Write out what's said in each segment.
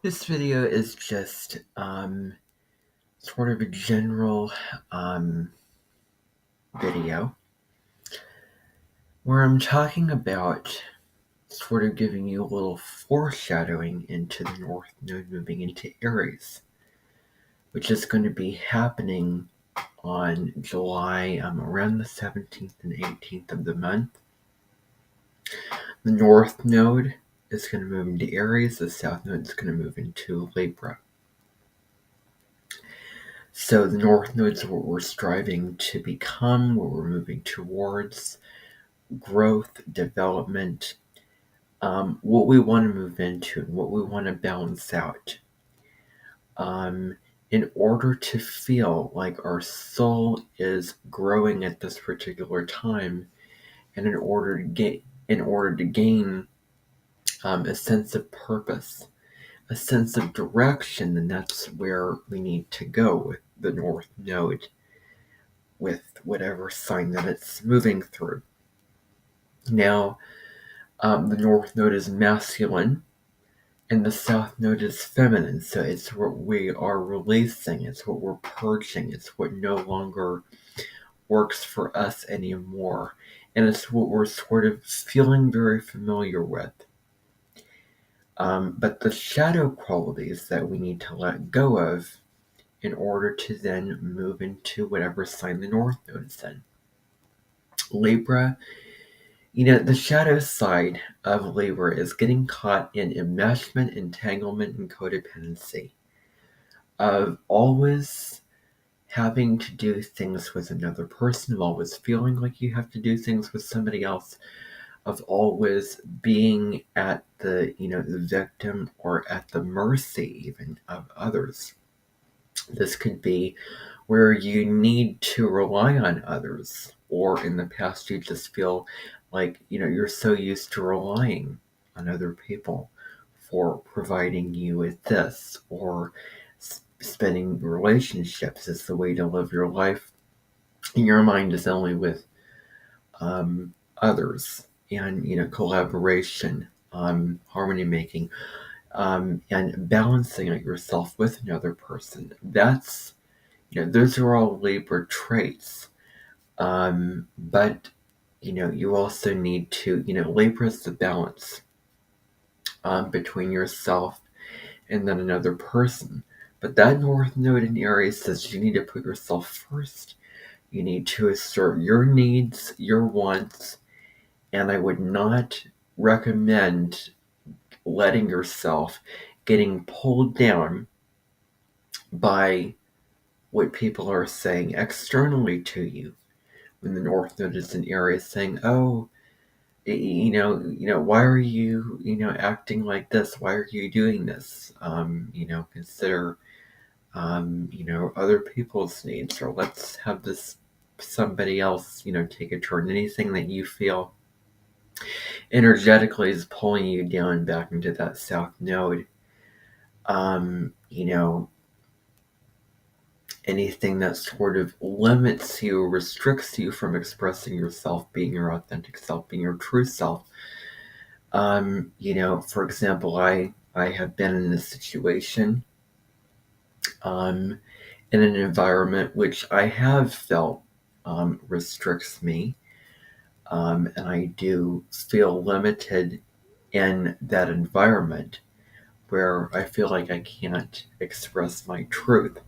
This video is just sort of a general video where I'm talking about sort of giving you a little foreshadowing into the North Node moving into Aries, which is going to be happening on July around the 17th and 18th of the month. The North Node is going to move into Aries, the South Node is going to move into Libra. So the North Node is what we're striving to become, what we're moving towards, growth, development, what we want to move into, what we want to balance out. In order to feel like our soul is growing at this particular time, and in order to gain a sense of purpose, a sense of direction, then that's where we need to go with the North Node, with whatever sign that it's moving through. Now, the North Node is masculine, and the South Node is feminine, so it's what we are releasing, it's what we're purging, it's what no longer works for us anymore, and it's what we're sort of feeling very familiar with. But the shadow qualities that we need to let go of in order to then move into whatever sign the North Node is in. Libra, the shadow side of Libra is getting caught in enmeshment, entanglement, and codependency, of always having to do things with another person, of always feeling like you have to do things with somebody else, of always being at the victim or at the mercy even of others. This could be where you need to rely on others, or in the past you just feel like you're so used to relying on other people for providing you with this, or spending relationships as the way to live your life, and your mind is only with others, and collaboration, harmony making, and balancing yourself with another person. That's those are all Libra traits. But you also need to, Libra is the balance between yourself and then another person. But that North Node in Aries says you need to put yourself first. You need to assert your needs, your wants, and I would not recommend letting yourself getting pulled down by what people are saying externally to you. When the North Node is in Aries, saying, "Oh, why are you, acting like this? Why are you doing this? Consider, other people's needs, or let's have this somebody else, take a turn." Anything that you feel energetically is pulling you down back into that South Node. Um, you know, Anything that sort of limits you, restricts you from expressing yourself, being your authentic self, being your true self. For example, I have been in a situation, in an environment which I have felt restricts me, and I do feel limited in that environment where I feel like I can't express my truth.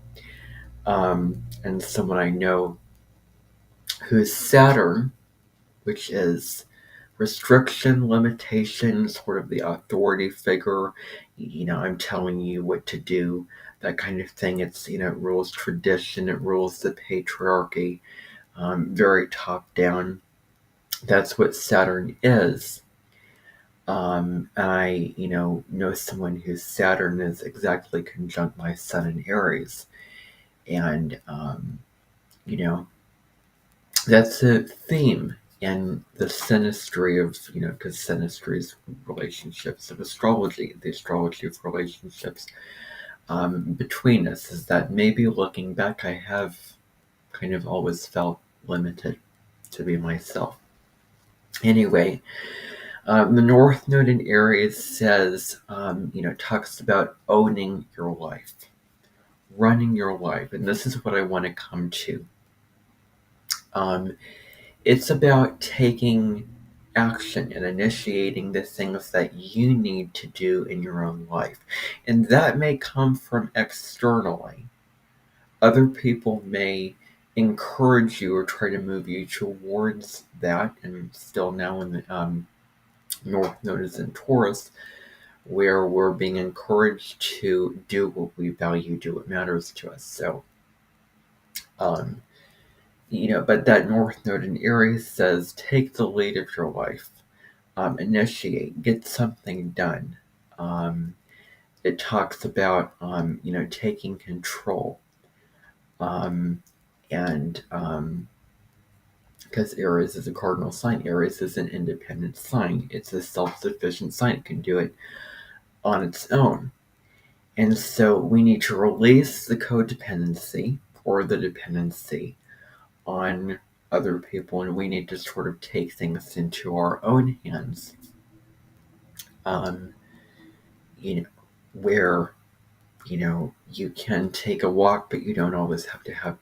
And someone I know whose Saturn, which is restriction, limitation, sort of the authority figure, I'm telling you what to do, that kind of thing. It's, it rules tradition, it rules the patriarchy, very top down. That's what Saturn is. And I, know someone whose Saturn is exactly conjunct my Sun in Aries. And, that's a theme in the synastry of, because synastry is relationships of astrology, the astrology of relationships between us, is that maybe looking back, I have kind of always felt limited to be myself. Anyway, The North Node in Aries says, talks about owning your life, running your life. And this is what I want to come to. Um, it's about taking action and initiating the things that you need to do in your own life. And that may come from externally. Other people may encourage you or try to move you towards that. And still now in the North Node is in Taurus, where we're being encouraged to do what we value, do what matters to us. So, um, but that North Node in Aries says take the lead of your life, initiate, get something done. Um, it talks about, taking control. Um, and because Aries is a cardinal sign, Aries is an independent sign. It's a self-sufficient sign. It can do it on its own. And so we need to release the codependency or the dependency on other people, and we need to sort of take things into our own hands. Um, you know, where, you can take a walk, but you don't always have to have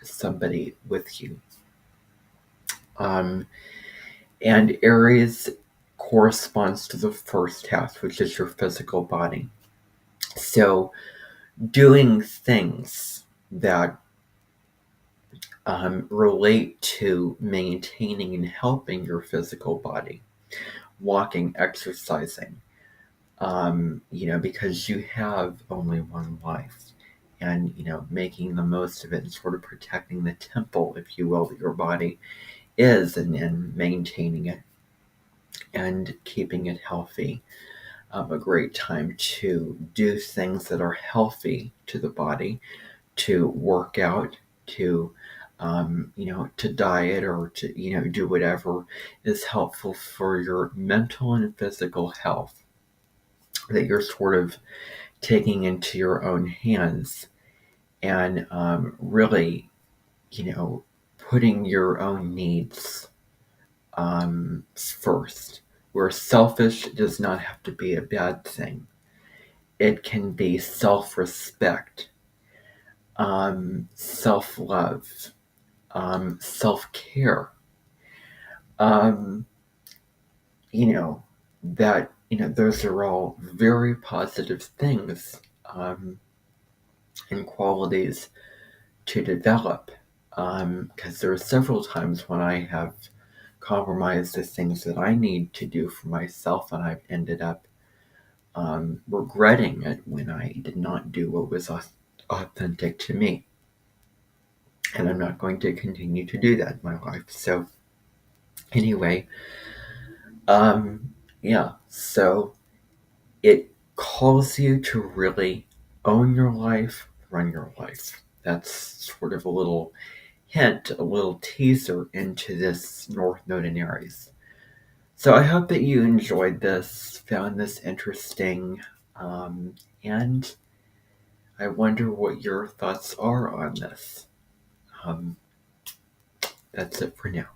somebody with you. Um, and Aries corresponds to the first house, which is your physical body. So doing things that relate to maintaining and helping your physical body, walking, exercising, because you have only one life, and, making the most of it and sort of protecting the temple, if you will, that your body is, and maintaining it and keeping it healthy. A great time to do things that are healthy to the body, to work out, to diet, or to, do whatever is helpful for your mental and physical health, that you're sort of taking into your own hands, and really, putting your own needs first. Where selfish does not have to be a bad thing. It can be self-respect, self-love, self-care. Um, you know, that, those are all very positive things, and qualities to develop. Because there are several times when I have compromised the things that I need to do for myself, and I've ended up regretting it when I did not do what was authentic to me. And I'm not going to continue to do that in my life. So, anyway, yeah, so it calls you to really own your life, run your life. That's sort of a little hint, a little teaser into this North Node in Aries. So I hope that you enjoyed this, found this interesting, and I wonder what your thoughts are on this. Um, that's it for now.